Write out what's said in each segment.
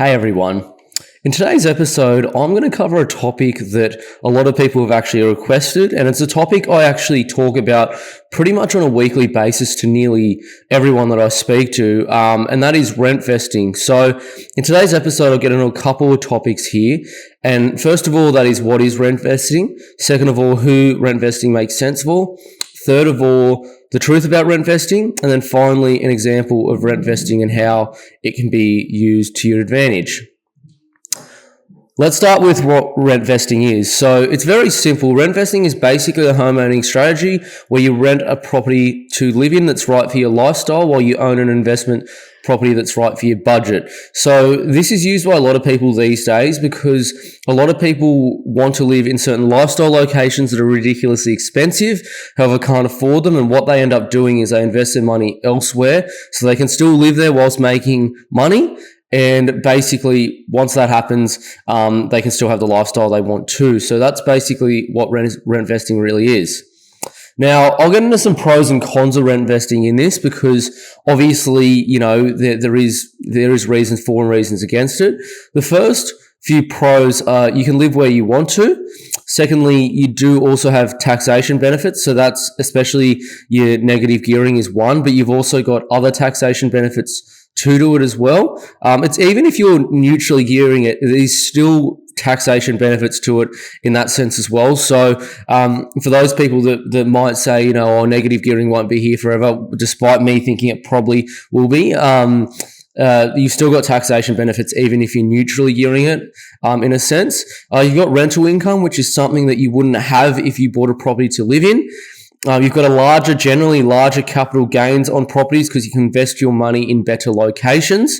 Hey everyone. In today's episode, I'm going to cover a topic that a lot of people have actually requested, and it's a topic I actually talk about pretty much on a weekly basis to nearly everyone that I speak to, and that is rent vesting. So in today's episode, I'll get into a couple of topics here. And first of all, that is what is rent vesting? Second of all, who rent vesting makes sense for? Third of all, the truth about rent vesting, and then finally, an example of rent vesting and how it can be used to your advantage. Let's start with what rent vesting is. So it's very simple. Rent vesting is basically a home owning strategy where you rent a property to live in that's right for your lifestyle while you own an investment property that's right for your budget. So this is used by a lot of people these days because a lot of people want to live in certain lifestyle locations that are ridiculously expensive, however can't afford them, and what they end up doing is they invest their money elsewhere so they can still live there whilst making money. And basically, once that happens, they can still have the lifestyle they want too. So that's basically what rent vesting really is. Now, I'll get into some pros and cons of rent vesting in this because obviously, you know, there is reasons for and reasons against it. The first few pros are you can live where you want to. Secondly, you do also have taxation benefits. So that's especially your negative gearing is one, but you've also got other taxation benefits to do it as well. It's even if you're neutrally gearing it, there's still taxation benefits to it in that sense as well. So for those people that might say, you know, negative gearing won't be here forever, despite me thinking it probably will be, you've still got taxation benefits even if you're neutrally gearing it in a sense. You've got rental income, which is something that you wouldn't have if you bought a property to live in. You've got generally larger capital gains on properties because you can invest your money in better locations.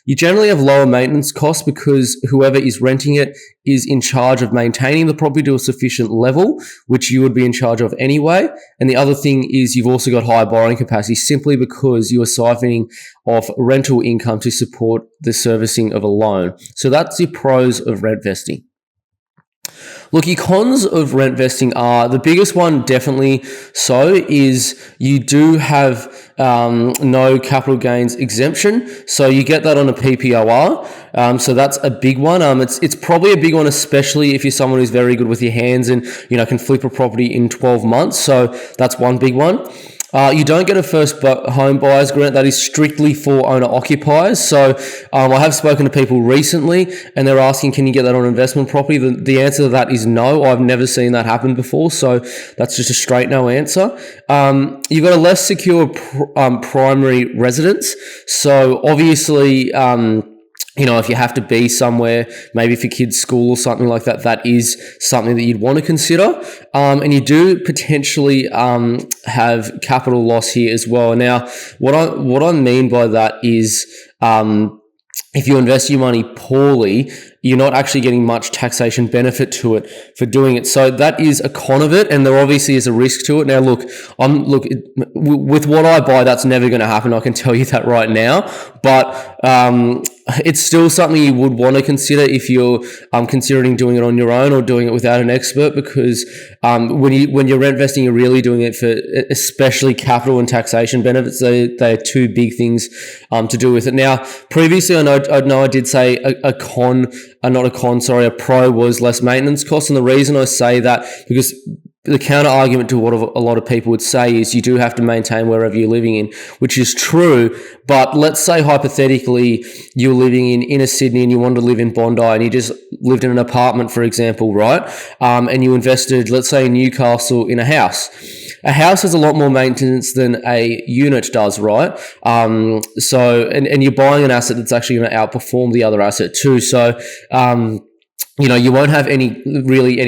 You generally have lower maintenance costs because whoever is renting it is in charge of maintaining the property to a sufficient level, which you would be in charge of anyway. And the other thing is you've also got higher borrowing capacity simply because you are siphoning off rental income to support the servicing of a loan. So that's the pros of rent vesting. Look, your cons of rent vesting are, the biggest one definitely so is you do have no capital gains exemption. So you get that on a PPOR. So that's a big one. It's probably a big one, especially if you're someone who's very good with your hands and, you know, can flip a property in 12 months. So that's one big one. You don't get a first home buyer's grant. That is strictly for owner-occupiers. So I have spoken to people recently and they're asking, can you get that on investment property? The answer to that is no. I've never seen that happen before. So that's just a straight no answer. You've got a less secure primary residence. So obviously, you know, if you have to be somewhere, maybe for kids' school or something like that, that is something that you'd want to consider. And you do potentially have capital loss here as well. Now, what I mean by that is if you invest your money poorly, you're not actually getting much taxation benefit to it for doing it. So that is a con of it, and there obviously is a risk to it. Now, with what I buy, that's never going to happen. I can tell you that right now. But it's still something you would want to consider if you're considering doing it on your own or doing it without an expert, because when you're rent vesting, you're really doing it for especially capital and taxation benefits. They are two big things to do with it. Now, previously, I know I did say a pro was less maintenance costs, and the reason I say that because the counter argument to what a lot of people would say is you do have to maintain wherever you're living in, which is true. But let's say hypothetically you're living in inner Sydney and you wanted to live in Bondi and you just lived in an apartment, for example, right? And you invested, let's say in Newcastle, in a house. A house has a lot more maintenance than a unit does, right? So you're buying an asset that's actually going to outperform the other asset too. So, you know, you won't have any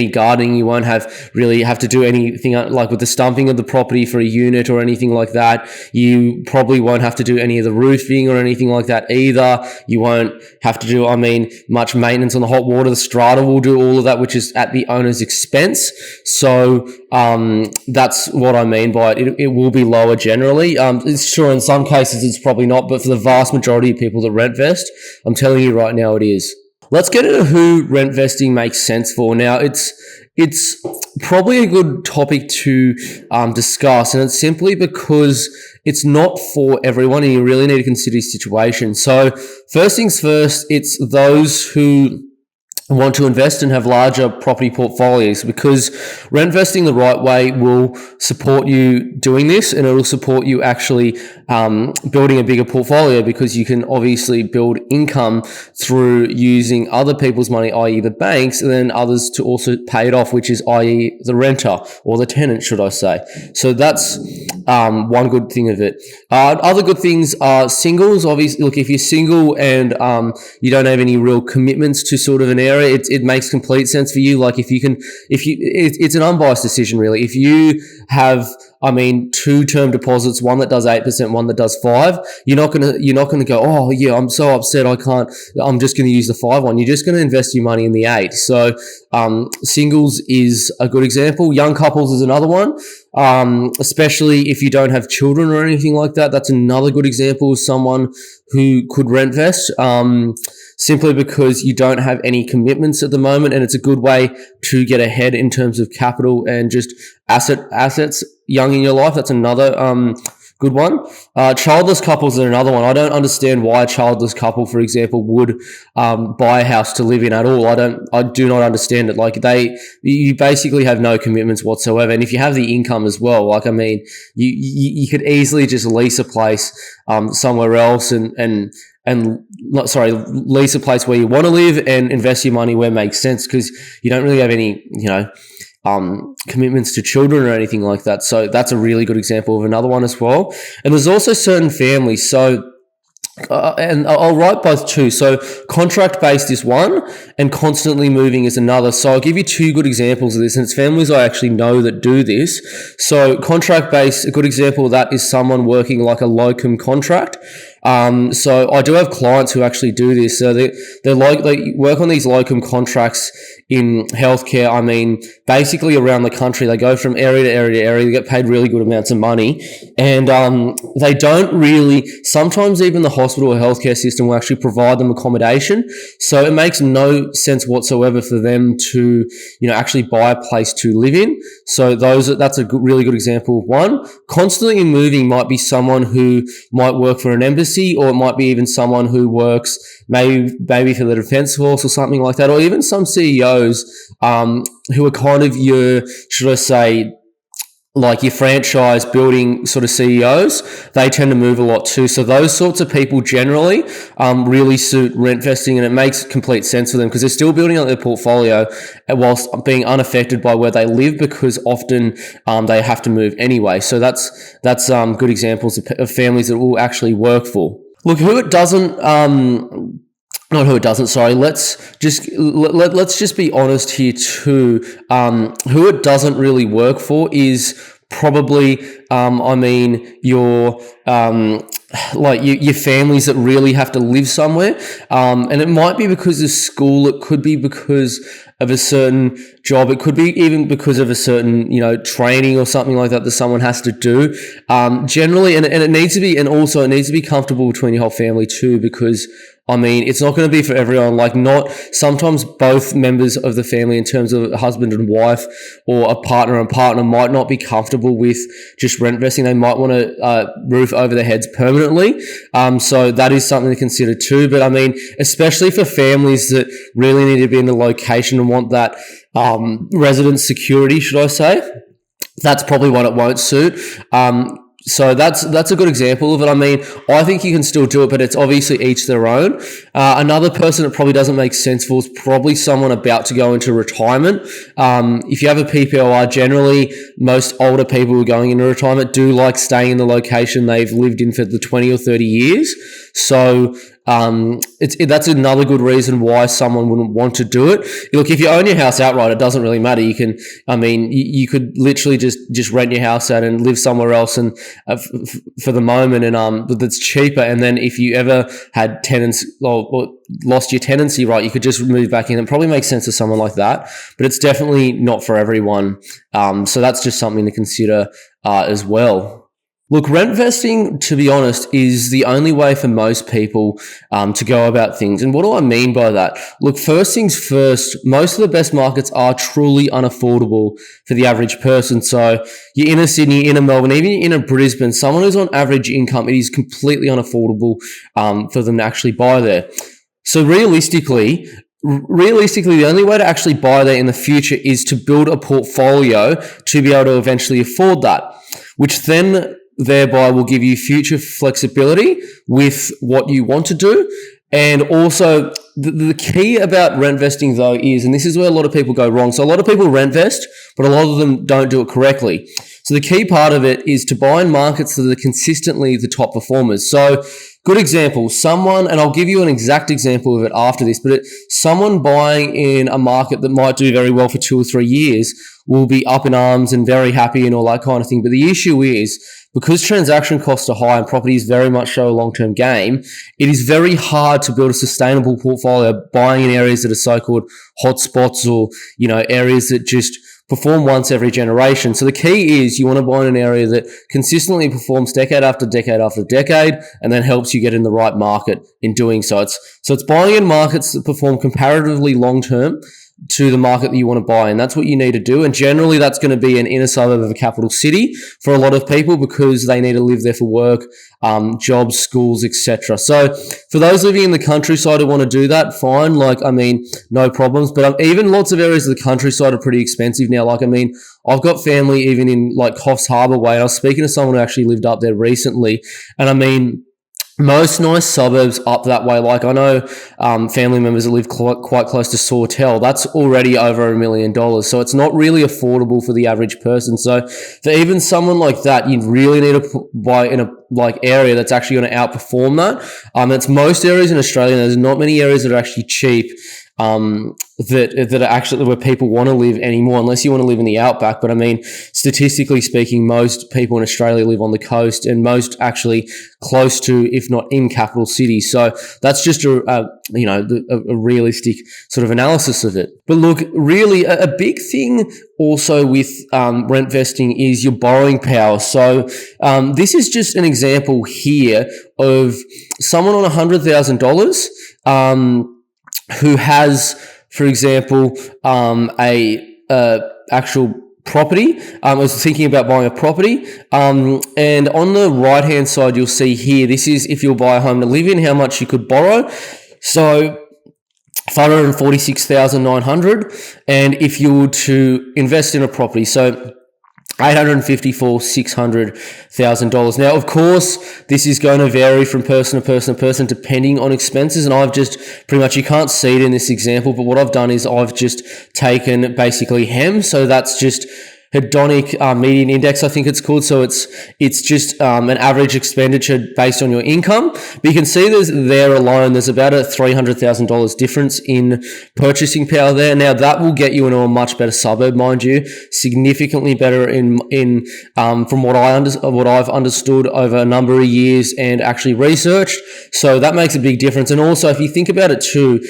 gardening. You won't have to do anything like with the stumping of the property for a unit or anything like that. You probably won't have to do any of the roofing or anything like that either. You won't have to do, much maintenance on the hot water. The strata will do all of that, which is at the owner's expense. So, that's what I mean by it. It will be lower generally. It's sure in some cases it's probably not, but for the vast majority of people that rent vest, I'm telling you right now it is. Let's get into who rent vesting makes sense for. Now, it's probably a good topic to discuss, and it's simply because it's not for everyone, and you really need to consider your situation. So, first things first, it's those who want to invest and have larger property portfolios, because rent vesting the right way will support you doing this, and it will support you actually building a bigger portfolio, because you can obviously build income through using other people's money, i.e. the banks, and then others to also pay it off, which is i.e. the renter or the tenant, should I say. So that's one good thing of it. Other good things are singles. Obviously, look, if you're single and you don't have any real commitments to sort of an area, it makes complete sense for you. Like it's an unbiased decision, really. If you have, two term deposits, one that does 8%, one that does 5%, you're not gonna go, oh yeah, I'm so upset, I'm just gonna use the 5 one. You're just gonna invest your money in the 8. So singles is a good example. Young couples is another one. Especially if you don't have children or anything like that, that's another good example of someone who could rent vest. Simply because you don't have any commitments at the moment, and it's a good way to get ahead in terms of capital and just assets young in your life. That's another good one. Childless couples are another one. I don't understand why a childless couple, for example, would buy a house to live in at all. I do not understand it. Like you basically have no commitments whatsoever. And if you have the income as well, you could easily just lease a place somewhere else lease a place where you want to live and invest your money where it makes sense, because you don't really have any, commitments to children or anything like that. So that's a really good example of another one as well. And there's also certain families. So, and I'll write both too. So contract-based is one, and constantly moving is another. So I'll give you two good examples of this, and it's families I actually know that do this. So contract-based, a good example of that is someone working like a locum contract. So I do have clients who actually do this. So they work on these locum contracts in healthcare. Basically around the country, they go from area to area to area. They get paid really good amounts of money, and they don't really. Sometimes even the hospital or healthcare system will actually provide them accommodation. So it makes no sense whatsoever for them to, actually buy a place to live in. So that's a really good example of one. Constantly moving might be someone who might work for an embassy, or it might be even someone who works maybe for the Defence Force or something like that, or even some CEOs who are kind of your, should I say, like your franchise building sort of CEOs. They tend to move a lot too. So those sorts of people generally really suit rent vesting, and it makes complete sense for them because they're still building up their portfolio whilst being unaffected by where they live, because often they have to move anyway. So that's good examples of families that will actually work for. Look, who it doesn't. Not who it doesn't. Sorry. Let's just be honest here too. Who it doesn't really work for is probably, your your families that really have to live somewhere. And it might be because of school. It could be because of a certain job. It could be even because of a certain, training or something like that someone has to do. Generally, and it needs to be, and also it needs to be comfortable between your whole family too, because it's not going to be for everyone. Sometimes both members of the family, in terms of husband and wife, or a partner and partner, might not be comfortable with just rent vesting. They might want to roof over their heads permanently. So that is something to consider too. But especially for families that really need to be in the location and want that resident security, should I say, that's probably what it won't suit. So that's a good example of it. I think you can still do it, but it's obviously each their own. Another person that probably doesn't make sense for is probably someone about to go into retirement. If you have a PPOR, generally most older people who are going into retirement do like staying in the location they've lived in for the 20 or 30 years. So that's another good reason why someone wouldn't want to do it. Look, if you own your house outright, it doesn't really matter. You can, you could literally just rent your house out and live somewhere else, and for the moment, and that's cheaper. And then if you ever had tenants or lost your tenancy, right, you could just move back in. It probably makes sense to someone like that, but it's definitely not for everyone. So that's just something to consider as well. Look, rent vesting, to be honest, is the only way for most people to go about things. And what do I mean by that? Look, first things first, most of the best markets are truly unaffordable for the average person. So you're in a Sydney, in a Melbourne, even in a Brisbane, someone who's on average income, it is completely unaffordable for them to actually buy there. So realistically, the only way to actually buy there in the future is to build a portfolio to be able to eventually afford that, which then thereby will give you future flexibility with what you want to do. And also, the key about rent vesting, though, is, and this is where a lot of people go wrong. So a lot of people rent vest, but a lot of them don't do it correctly. So the key part of it is to buy in markets that are consistently the top performers. So good example, someone, and I'll give you an exact example of it after this, but someone buying in a market that might do very well for 2 or 3 years will be up in arms and very happy and all that kind of thing. But the issue is, because transaction costs are high and properties very much show a long-term game, it is very hard to build a sustainable portfolio buying in areas that are so-called hotspots, or, areas that just perform once every generation. So the key is you want to buy in an area that consistently performs decade after decade after decade, and then helps you get in the right market in doing so. It's buying in markets that perform comparatively long-term to the market that you want to buy in. That's what you need to do. And generally that's going to be an inner suburb of a capital city for a lot of people, because they need to live there for work, jobs, schools, etc. So for those living in the countryside who want to do that, fine. No problems. But even lots of areas of the countryside are pretty expensive now. I've got family even in Coffs Harbour way. And I was speaking to someone who actually lived up there recently. And most nice suburbs up that way, I know family members that live quite close to Sawtell, that's already over $1 million. So it's not really affordable for the average person. So for even someone like that, you really need to buy in a area that's actually going to outperform that. It's most areas in Australia. There's not many areas that are actually cheap, that are actually where people want to live anymore, unless you want to live in the outback. But statistically speaking, most people in Australia live on the coast, and most actually close to, if not in, capital cities. So that's just a realistic sort of analysis of it. But look, really a big thing also with rent vesting is your borrowing power. So this is just an example here of someone on $100,000 who has, for example, actual property. I was thinking about buying a property, and on the right hand side you'll see here, this is if you'll buy a home to live in, how much you could borrow. So $546,900, and if you were to invest in a property, so $600,000. Now, of course, this is going to vary from person to person to person depending on expenses. And I've just pretty much, you can't see it in this example, but what I've done is I've just taken basically HEM. So that's just hedonic median index, I think it's called. So it's just an average expenditure based on your income. But you can see there's about a $300,000 difference in purchasing power there. Now that will get you into a much better suburb, mind you, significantly better in from what I've understood over a number of years and actually researched. So that makes a big difference. And also, if you think about it too,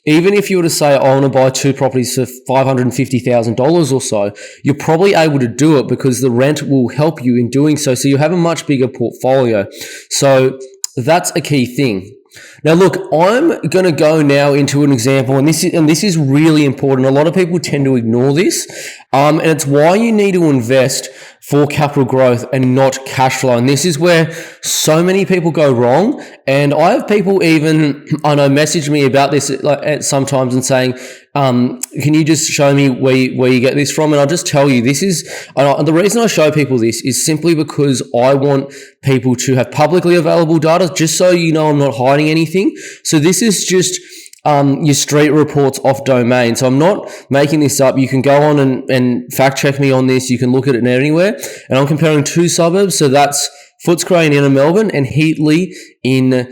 even if you were to say, I want to buy 2 properties for $550,000 or so, you're probably able to do it because the rent will help you in doing so. So you have a much bigger portfolio. So that's a key thing. Now, look, I'm going to go now into an example, and this is really important. A lot of people tend to ignore this, and it's why you need to invest for capital growth and not cash flow. And this is where so many people go wrong. And I have people even, message me about this sometimes and saying, can you just show me where you get this from? And I'll just tell you, the reason I show people this is simply because I want people to have publicly available data, just so you know I'm not hiding anything. So this is just your street reports off domain. So I'm not making this up. You can go on and fact check me on this. You can look at it anywhere. And I'm comparing 2 suburbs. So that's Footscray in inner Melbourne and Heatley in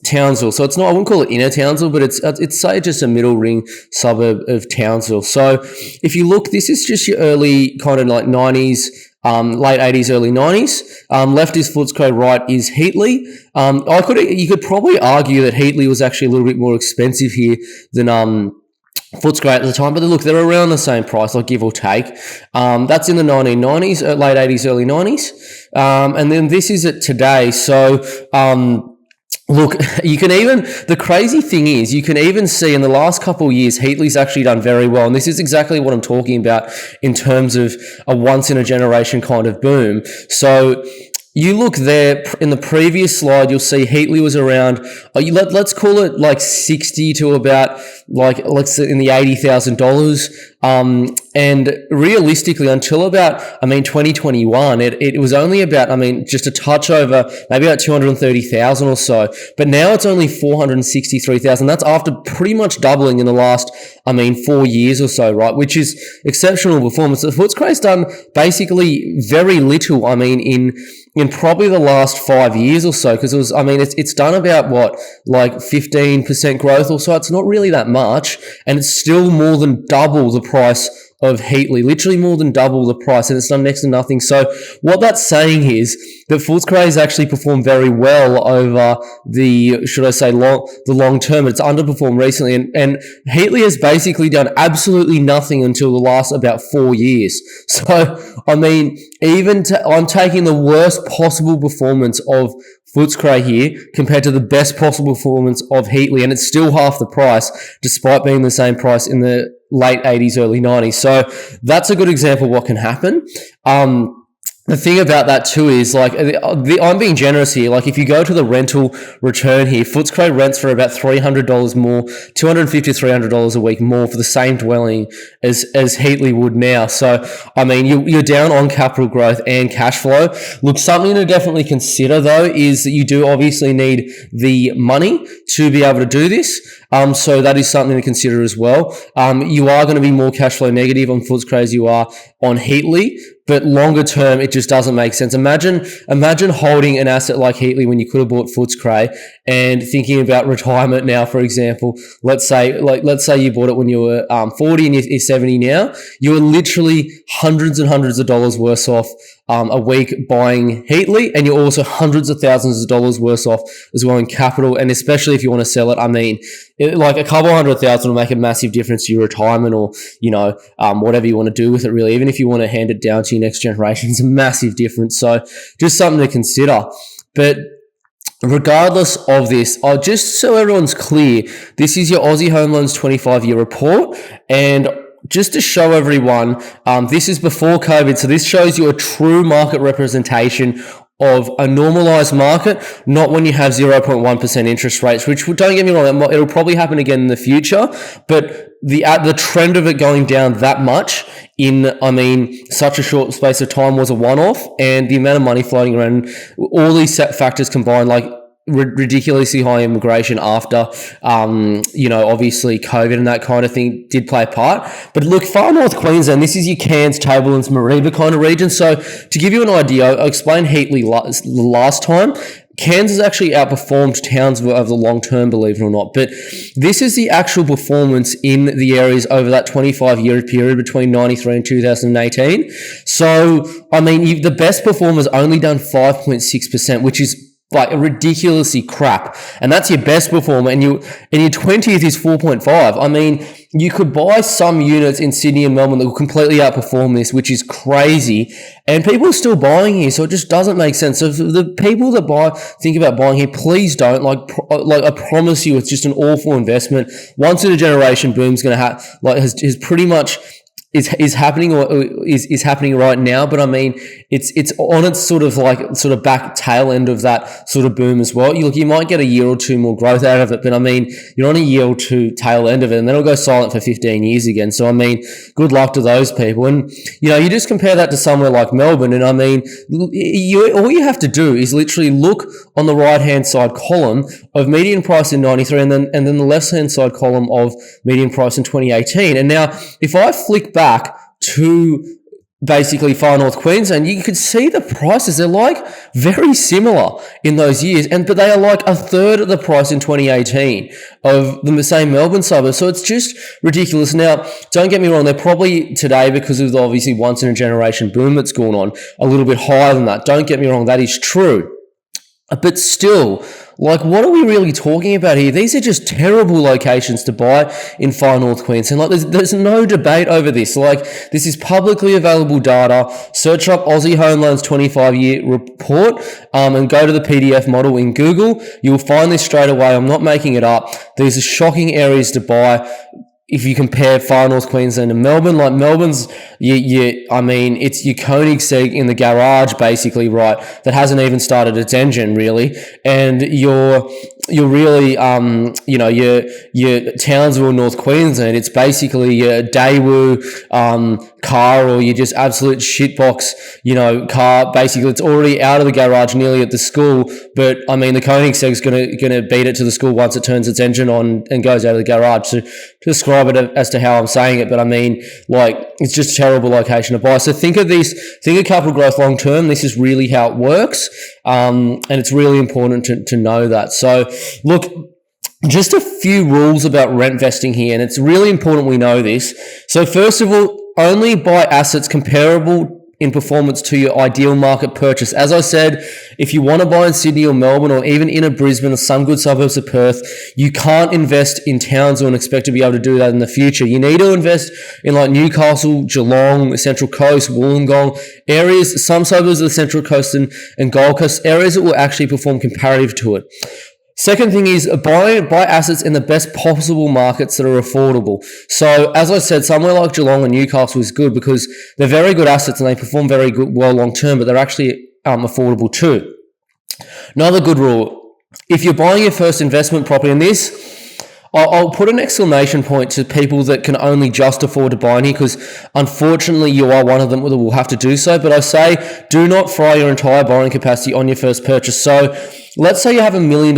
Townsville. So I wouldn't call it inner Townsville, but it's say just a middle ring suburb of Townsville. So if you look, this is just your early kind of 90s, late 80s, early 90s. Left is Footscray, right is Heatley. You could probably argue that Heatley was actually a little bit more expensive here than Footscray at the time, but look, they're around the same price, like give or take. That's in the 1990s, late 80s, early 90s. And then this is it today. So, look, you can even, the crazy thing is, you can even see in the last couple of years, Heatley's actually done very well. And this is exactly what I'm talking about in terms of a once in a generation kind of boom. So, you look there in the previous slide, you'll see Heatley was around, let's call it like 60 to about like, let's say in the $80,000. And realistically until about, 2021, it was only about, just a touch over, maybe about 230,000 or so. But now it's only 463,000. That's after pretty much doubling in the last, 4 years or so, right? Which is exceptional performance. The Footscray's done basically very little, in probably the last 5 years or so, because it's done about what, like 15% growth or so. It's not really that much, and it's still more than double the price of Heatley, literally more than double the price, and it's done next to nothing. So what that's saying is that Footscray has actually performed very well over the long term. It's underperformed recently, and Heatley has basically done absolutely nothing until the last about 4 years. So, I'm taking the worst possible performance of Footscray here compared to the best possible performance of Heatley, and it's still half the price despite being the same price in the late 80s, early 90s. So that's a good example of what can happen. The thing about that too is I'm being generous here. Like if you go to the rental return here, Footscray rents for about $300 more, $250 to $300 a week more for the same dwelling as Heatley would now. So, you're down on capital growth and cash flow. Look, something to definitely consider though is that you do obviously need the money to be able to do this. So that is something to consider as well. You are going to be more cash flow negative on Footscray as you are on Heatley, but longer term, it just doesn't make sense. Imagine holding an asset like Heatley when you could have bought Footscray and thinking about retirement now, for example. Let's say you bought it when you were 40 and you're 70 now. You are literally hundreds and hundreds of dollars worse off a week buying Heatley, and you're also hundreds of thousands of dollars worse off as well in capital. And especially if you want to sell it, like a couple $100,000 will make a massive difference to your retirement, or whatever you want to do with it. Really, even if you want to hand it down to your next generation, it's a massive difference. So just something to consider. But regardless of this, just so everyone's clear, this is your Aussie Home Loans 25-year report, and just to show everyone, this is before COVID, so this shows you a true market representation of a normalized market, not when you have 0.1% interest rates, which, don't get me wrong, it'll probably happen again in the future, but the trend of it going down that much in, such a short space of time was a one-off, and the amount of money floating around, all these factors combined, like ridiculously high immigration after, obviously COVID and that kind of thing did play a part. But look, far north Queensland, this is your Cairns, Tablelands, Mareeba kind of region. So to give you an idea, I explained Heatley last time. Cairns has actually outperformed Townsville over the long term, believe it or not. But this is the actual performance in the areas over that 25-year period between 93 and 2018. So, the best performer's only done 5.6%, which is like ridiculously crap, and that's your best performer, and your 20th is 4.5. You could buy some units in Sydney and Melbourne that will completely outperform this, which is crazy, and people are still buying here, so it just doesn't make sense. So for the people that think about buying here, please don't. Like I promise you, it's just an awful investment. Once in a generation boom is going to have, has pretty much is happening, or is happening right now, but it's on its sort of back tail end of that sort of boom as well. You might get a year or two more growth out of it, but you're on a year or two tail end of it, and then it'll go silent for 15 years again. So good luck to those people. And you just compare that to somewhere like Melbourne, and all you have to do is literally look on the right hand side column of median price in 93, and then the left hand side column of median price in 2018. And now if I flick back to basically far north Queensland, you could see the prices. They're very similar in those years, but they are a third of the price in 2018 of the same Melbourne suburb. So it's just ridiculous. Now, don't get me wrong, they're probably today, because of the obviously once in a generation boom that's going on, a little bit higher than that. Don't get me wrong, that is true. But still, Like, what are we really talking about here? These are just terrible locations to buy in far north Queensland. Like, there's no debate over this. Like, this is publicly available data. Search up Aussie Home Loans 25-year report and go to the PDF model in Google. You'll find this straight away. I'm not making it up. These are shocking areas to buy. If you compare far north Queensland and Melbourne, like Melbourne's, it's your Koenigsegg in the garage, basically, right? That hasn't even started its engine, really, and you're really, your Townsville, North Queensland. It's basically your Daewoo car, or your just absolute shitbox, car. Basically, it's already out of the garage, nearly at the school. But I mean, the Koenigsegg's gonna beat it to the school once it turns its engine on and goes out of the garage. So to describe it as to how I'm saying it, but I mean, like, it's just a terrible location to buy. So think of capital growth long term. This is really how it works, and it's really important to know that. So look, just a few rules about rent vesting here, and it's really important we know this. So first of all, only buy assets comparable in performance to your ideal market purchase. As I said, if you want to buy in Sydney or Melbourne or even inner Brisbane or some good suburbs of Perth, you can't invest in Townsville and expect to be able to do that in the future. You need to invest in like Newcastle, Geelong, the Central Coast, Wollongong, areas, some suburbs of the Central Coast and Gold Coast, areas that will actually perform comparative to it. Second thing is buy assets in the best possible markets that are affordable. So as I said, somewhere like Geelong and Newcastle is good because they're very good assets and they perform very well long term, but they're actually affordable too. Another good rule: if you're buying your first investment property, in this, I'll put an exclamation point to people that can only just afford to buy in here, because unfortunately you are one of them that will have to do so. But I say, do not fry your entire borrowing capacity on your first purchase. So let's say you have $1 million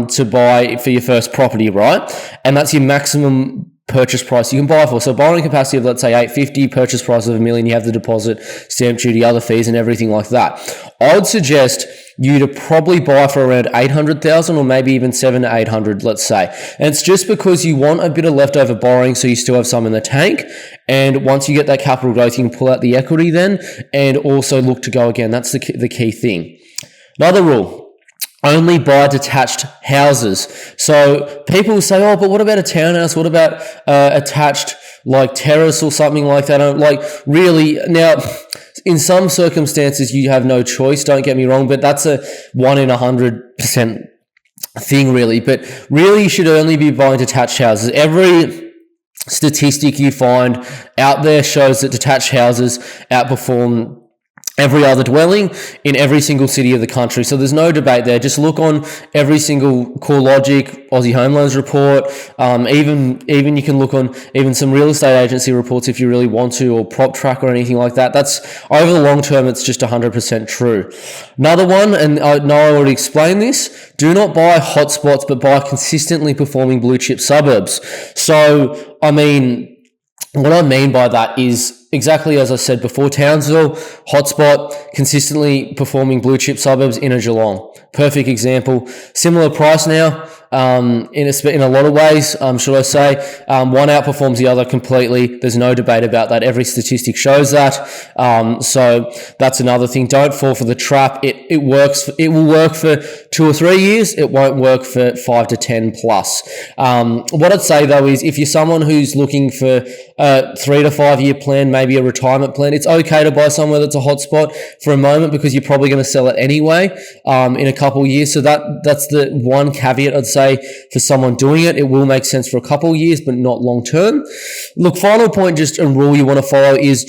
to buy for your first property, right? And that's your maximum purchase price you can buy for. So borrowing capacity of, let's say, 850, purchase price of $1 million, you have the deposit, stamp duty, other fees and everything like that. I would suggest you to probably buy for around 800,000 or maybe even 700 to 800, let's say. And it's just because you want a bit of leftover borrowing so you still have some in the tank. And once you get that capital growth, you can pull out the equity then and also look to go again. That's the key thing. Another rule: only buy detached houses. So people say, oh, but what about a townhouse? What about attached like terrace or something like that? Like, really, now, in some circumstances you have no choice, don't get me wrong, but that's a 1 in 100% thing, really. But really, you should only be buying detached houses. Every statistic you find out there shows that detached houses outperform every other dwelling in every single city of the country. So there's no debate there. Just look on every single CoreLogic, Aussie Home Loans report. Even you can look on even some real estate agency reports if you really want to, or Prop Track or anything like that. That's over the long term, it's just 100% true. Another one, and I know I already explained this, do not buy hotspots, but buy consistently performing blue chip suburbs. So, I mean, what I mean by that is exactly as I said before: Townsville, hotspot, consistently performing blue chip suburbs, inner Geelong. Perfect example. Similar price now, in a lot of ways, should I say. One outperforms the other completely. There's no debate about that. Every statistic shows that. So that's another thing. Don't fall for the trap. It works. It will work for 2 or 3 years. It won't work for 5 to 10 plus. What I'd say though is, if you're someone who's looking for a 3 to 5 year plan, maybe a retirement plan, it's okay to buy somewhere that's a hotspot for a moment, because you're probably going to sell it anyway in a couple of years. So that's the one caveat I'd say for someone doing it. It will make sense for a couple of years, but not long term. Look, final point, just a rule you want to follow is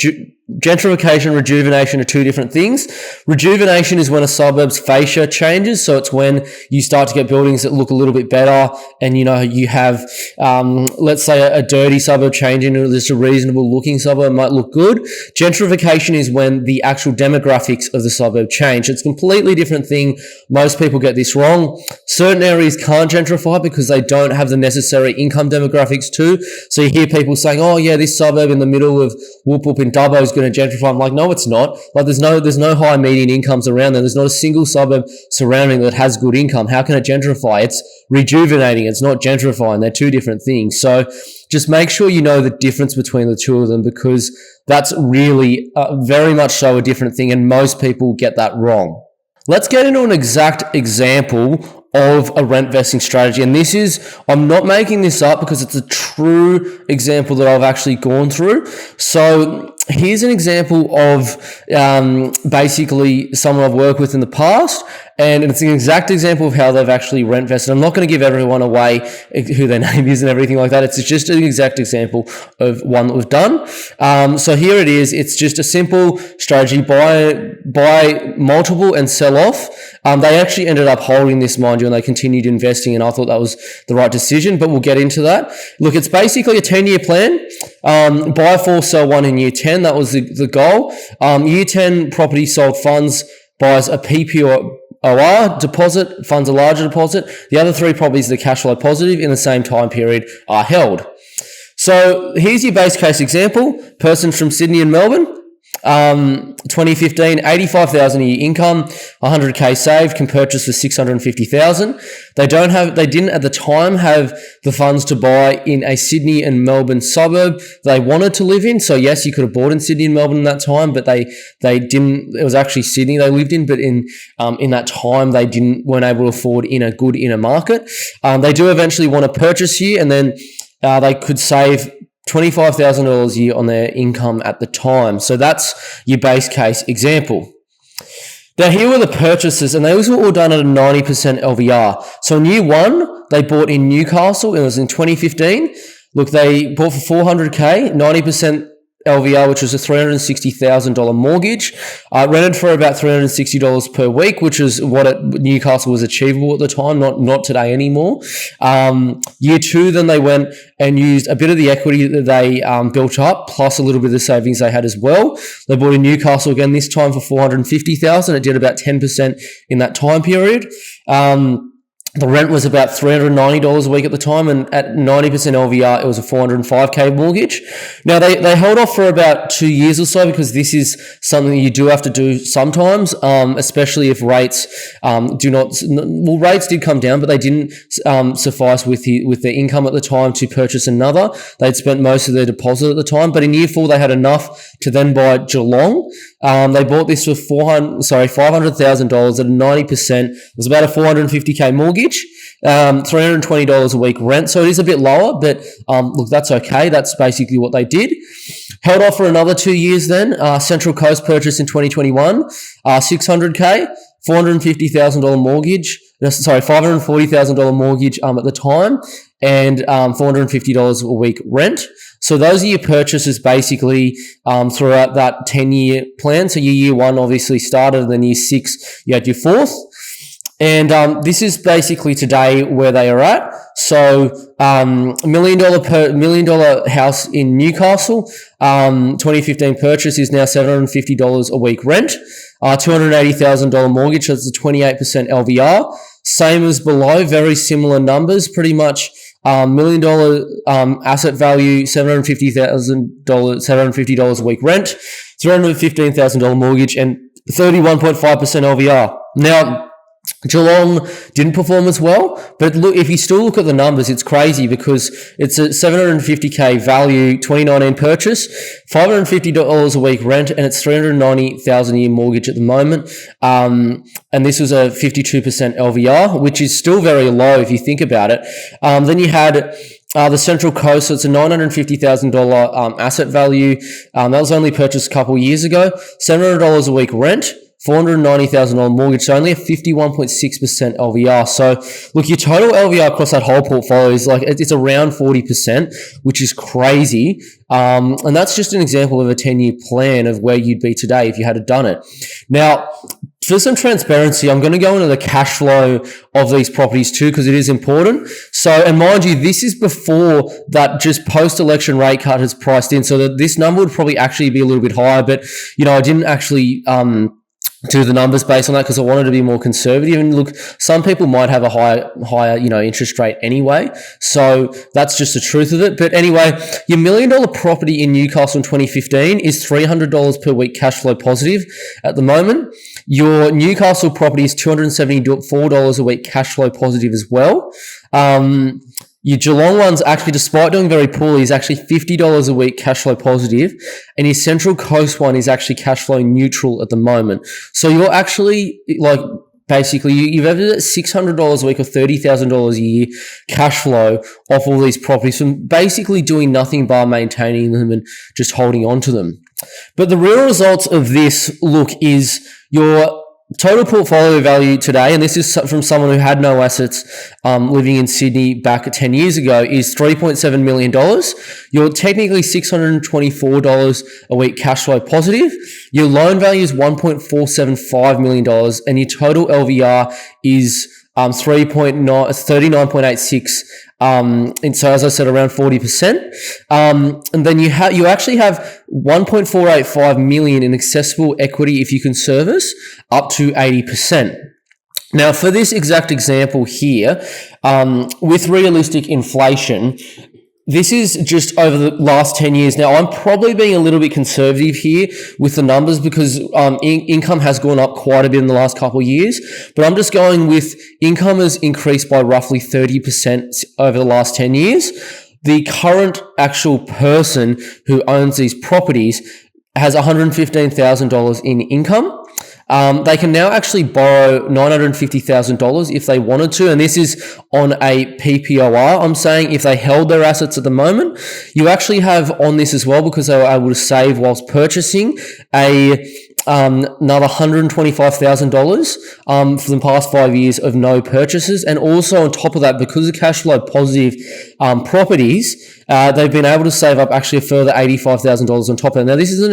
gentrification, rejuvenation are two different things. Rejuvenation is when a suburb's fascia changes. So it's when you start to get buildings that look a little bit better, and you have, let's say, a dirty suburb change into just a reasonable looking suburb might look good. Gentrification is when the actual demographics of the suburb change. It's a completely different thing. Most people get this wrong. Certain areas can't gentrify because they don't have the necessary income demographics too. So you hear people saying, oh yeah, this suburb in the middle of Whoop Whoop in Dubbo is going to gentrify. I'm like, no, it's not. Like, there's no high median incomes around there. There's not a single suburb surrounding that has good income. How can it gentrify? It's rejuvenating. It's not gentrifying. They're two different things. So just make sure you know the difference between the two of them, because that's really very much so a different thing, and most people get that wrong. Let's get into an exact example of a rent vesting strategy. And this is, I'm not making this up because it's a true example that I've actually gone through. So here's an example of basically someone I've worked with in the past. And it's an exact example of how they've actually rent vested. I'm not going to give everyone away who their name is and everything like that. It's just an exact example of one that we've done. So here it is. It's just a simple strategy: buy multiple and sell off. They actually ended up holding this, mind you, and they continued investing, and I thought that was the right decision, but we'll get into that. Look, it's basically a 10-year plan. Buy 4, sell 1 in year 10. That was the goal. Year 10 property sold funds buys a PPOR deposit, funds a larger deposit. The other 3 properties that are cash flow positive in the same time period are held. So here's your base case example. Person from Sydney and Melbourne. 2015, 85,000 a year income, 100k saved, can purchase for 650,000. They didn't at the time have the funds to buy in a Sydney and Melbourne suburb they wanted to live in. So yes, you could have bought in Sydney and Melbourne in that time, but they didn't. It was actually Sydney they lived in, but in that time they weren't able to afford in a good inner market. They do eventually want to purchase here, and then they could save $25,000 a year on their income at the time. So that's your base case example. Now, here were the purchases, and those were all done at a 90% LVR. So in year 1, they bought in Newcastle. It was in 2015. Look, they bought for $400K, 90% LVR, which was a $360,000 mortgage. Rented for about $360 per week, which is what Newcastle was achievable at the time, not today anymore. Year 2, then they went and used a bit of the equity that they built up, plus a little bit of the savings they had as well. They bought in Newcastle again, this time for $450,000. It did about 10% in that time period. The rent was about $390 a week at the time, and at 90% LVR, it was a $405K mortgage. Now, they held off for about 2 years or so, because this is something you do have to do sometimes, especially if rates rates did come down, but they didn't suffice with their income at the time to purchase another. They'd spent most of their deposit at the time, but in year 4, they had enough to then buy Geelong. They bought this for $500,000 at 90%. It was about a $450K mortgage. $320 a week rent, so it is a bit lower, but look, that's okay. That's basically what they did. Held off for another 2 years then. Central Coast purchase in 2021, $600K, $450,000 mortgage. $540,000 mortgage at the time, and $450 a week rent. So those are your purchases basically throughout that 10-year plan. So your year 1 obviously started, and then year 6 you had your 4th. And this is basically today where they are at. So $1 million house in Newcastle, 2015 purchase is now $750 a week rent, $280,000 mortgage, that's a 28% LVR. Same as below, very similar numbers, pretty much. $1 million asset value, $750 a week rent, $315,000 mortgage, and 31.5% LVR. Now, Geelong didn't perform as well, but look, if you still look at the numbers, it's crazy, because it's a $750K value, 2019 purchase, $550 a week rent, and it's $390,000 a year mortgage at the moment. And this was a 52% LVR, which is still very low if you think about it. Then you had the Central Coast, so it's a $950,000 asset value. That was only purchased a couple of years ago. $700 a week rent, $490,000 mortgage, so only a 51.6% LVR. So look, your total LVR across that whole portfolio is it's around 40%, which is crazy. And that's just an example of a 10-year plan of where you'd be today if you had done it. Now, for some transparency, I'm going to go into the cash flow of these properties too, because it is important. So, and mind you, this is before that just post-election rate cut has priced in, so that this number would probably actually be a little bit higher. But, I didn't actually do the numbers based on that, because I wanted to be more conservative. And look, some people might have a higher, interest rate anyway. So that's just the truth of it. But anyway, your $1 million property in Newcastle in 2015 is $300 per week cash flow positive at the moment. Your Newcastle property is $274 a week cash flow positive as well. Your Geelong one's actually, despite doing very poorly, is actually $50 a week cash flow positive, and your Central Coast one is actually cash flow neutral at the moment. So you're actually like basically you've ever $600 a week or $30,000 a year cash flow off all these properties from basically doing nothing but maintaining them and just holding on to them. But the real results of this look is your total portfolio value today, and this is from someone who had no assets living in Sydney back 10 years ago, is $3.7 million. You're technically $624 a week cash flow positive. Your loan value is $1.475 million, and your total LVR is 39.86. And so, as I said, around 40%. And then you actually have 1.485 million in accessible equity if you can service up to 80%. Now, for this exact example here, with realistic inflation, this is just over the last 10 years. Now, I'm probably being a little bit conservative here with the numbers because income has gone up quite a bit in the last couple of years, but I'm just going with income has increased by roughly 30% over the last 10 years. The current actual person who owns these properties has $115,000 in income. They can now actually borrow $950,000 if they wanted to, and this is on a PPOR. I'm saying if they held their assets at the moment, you actually have on this as well, because they were able to save whilst purchasing another $125,000 for the past 5 years of no purchases. And also on top of that, because of cash flow positive properties, they've been able to save up actually a further $85,000 on top of that. Now, this is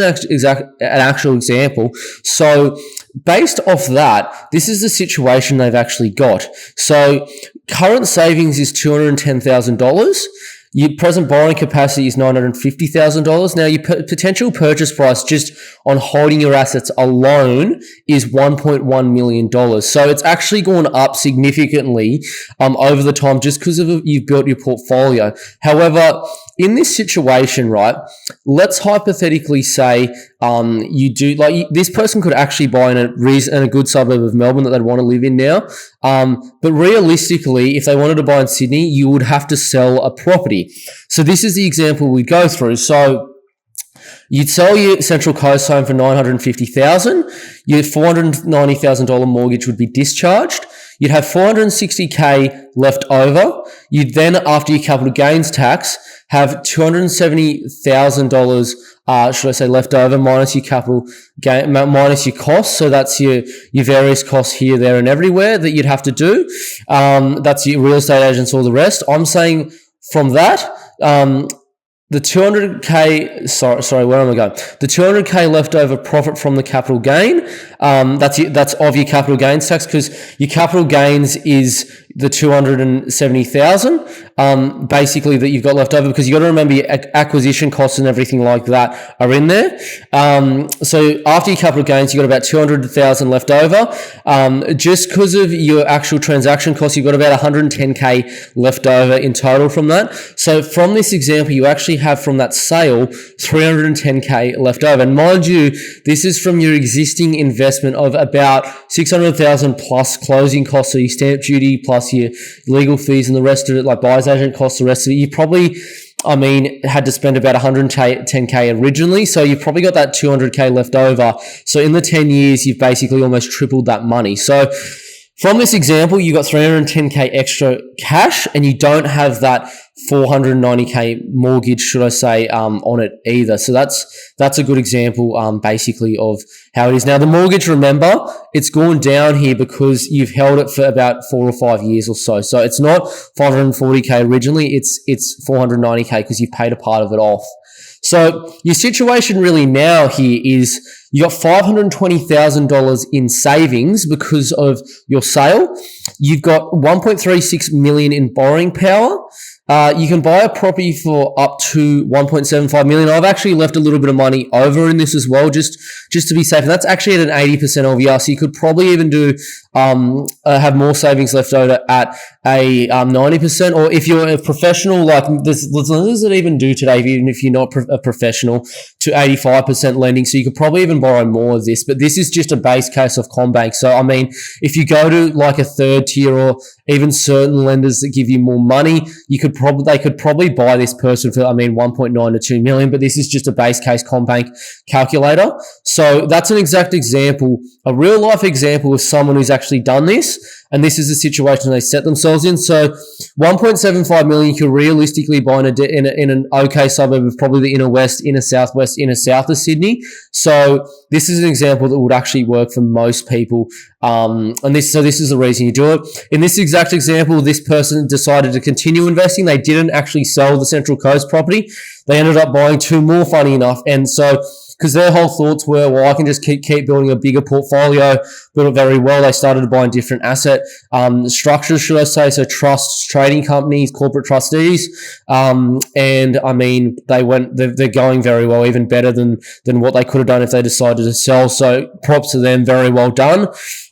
an actual example. So based off that, this is the situation they've actually got. So current savings is $210,000. Your present borrowing capacity is $950,000. Now, your potential purchase price just on holding your assets alone is $1.1 million. So it's actually gone up significantly over the time just because of you've built your portfolio. However, in this situation, right, let's hypothetically say you do, like, this person could actually buy in a good suburb of Melbourne that they'd want to live in now. But realistically, if they wanted to buy in Sydney, you would have to sell a property. So this is the example we go through. So you'd sell your Central Coast home for $950,000. Your $490,000 mortgage would be discharged. You'd have $460K left over. You'd then, after your capital gains tax, have $270,000, should I say, left over minus your capital gain, minus your costs. So that's your various costs here, there, and everywhere that you'd have to do. That's your real estate agents, all the rest. I'm saying from that, the $200K, sorry, where am I going? The $200K leftover profit from the capital gain, that's of your capital gains tax, because your capital gains is the $270,000, basically, that you've got left over, because you got to remember your acquisition costs and everything like that are in there. So after your capital gains, you've got about $200,000 left over. Just because of your actual transaction costs, you've got about $110K left over in total from that. So from this example, you actually have from that sale $310K left over. And mind you, this is from your existing investment of about $600,000 plus closing costs, so your stamp duty plus your legal fees and the rest of it, like buyer's agent costs, the rest of it. You probably, had to spend about $110K originally. So you've probably got that $200K left over. So in the 10 years, you've basically almost tripled that money. So from this example, you got $310K extra cash, and you don't have that $490K mortgage, should I say, on it either. So that's a good example, basically, of how it is. Now, the mortgage, remember, it's gone down here because you've held it for about 4 or 5 years or so. So it's not $540K originally, it's $490K because you've paid a part of it off. So your situation really now here is you got $520,000 in savings because of your sale. You've got $1.36 million in borrowing power. You can buy a property for up to $1.75 million. I've actually left a little bit of money over in this as well, just to be safe. And that's actually at an 80% LVR. So you could probably even do have more savings left over at a 90%, or if you're a professional, like this, what does it even do today, even if you're not a professional, to 85% lending. So you could probably even borrow more of this, but this is just a base case of CommBank. So I mean, if you go to like a third tier or even certain lenders that give you more money, they could probably buy this person for 1.9 to 2 million, but this is just a base case CommBank calculator. So that's an exact example, a real life example of someone who's actually done this, and this is the situation they set themselves in. So 1.75 million you could realistically buy in an okay suburb of probably the inner west, inner southwest, inner south of Sydney. So this is an example that would actually work for most people. And this is the reason you do it. In this exact example, this person decided to continue investing. They didn't actually sell the Central Coast property. They ended up buying two more, funny enough. And so, because their whole thoughts were, well, I can just keep building a bigger portfolio, build it very well. They started buying different asset structures, should I say, so trusts, trading companies, corporate trustees, and I mean, they're going very well, even better than what they could have done if they decided to sell. So props to them, very well done.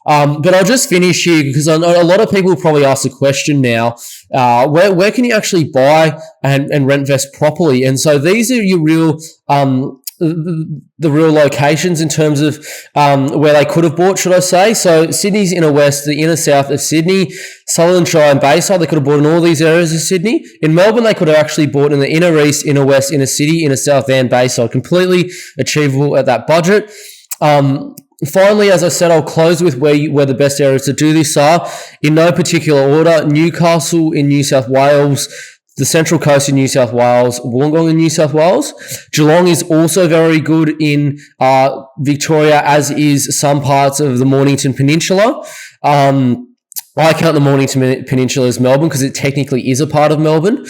But I'll just finish here because I know a lot of people will probably ask the question now, where can you actually buy and rentvest properly? And so these are your real the real locations in terms of where they could have bought, should I say. So Sydney's inner west, the inner south of Sydney, Sutherland Shire and Bayside, they could have bought in all these areas of Sydney. In Melbourne, they could have actually bought in the inner east, inner west, inner city, inner south and Bayside. Completely achievable at that budget. Finally, as I said, I'll close with where the best areas to do this are. In no particular order: Newcastle in New South Wales, the Central Coast in New South Wales, Wollongong in New South Wales. Geelong is also very good in Victoria, as is some parts of the Mornington Peninsula. I count the Mornington Peninsula as Melbourne because it technically is a part of Melbourne.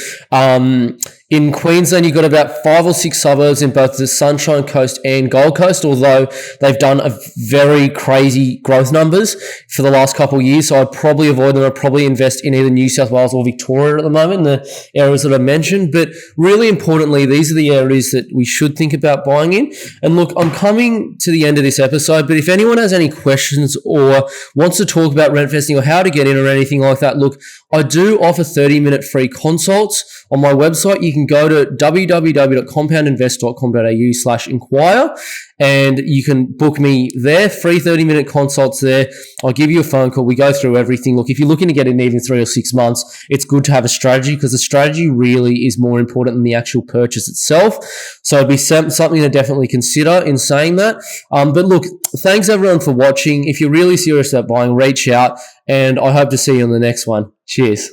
In Queensland, you've got about 5 or 6 suburbs in both the Sunshine Coast and Gold Coast, although they've done a very crazy growth numbers for the last couple of years. So I'd probably avoid them. I'd probably invest in either New South Wales or Victoria at the moment, the areas that I mentioned. But really importantly, these are the areas that we should think about buying in. And look, I'm coming to the end of this episode, but if anyone has any questions or wants to talk about rentvesting or how to get in or anything like that, look, I do offer 30-minute free consults on my website. You can go to www.compoundinvest.com.au/inquire and you can book me there, free 30-minute consults there. I'll give you a phone call. We go through everything. Look, if you're looking to get in even 3 or 6 months, it's good to have a strategy because the strategy really is more important than the actual purchase itself. So it'd be something to definitely consider in saying that. But look, thanks everyone for watching. If you're really serious about buying, reach out and I hope to see you on the next one. Cheers.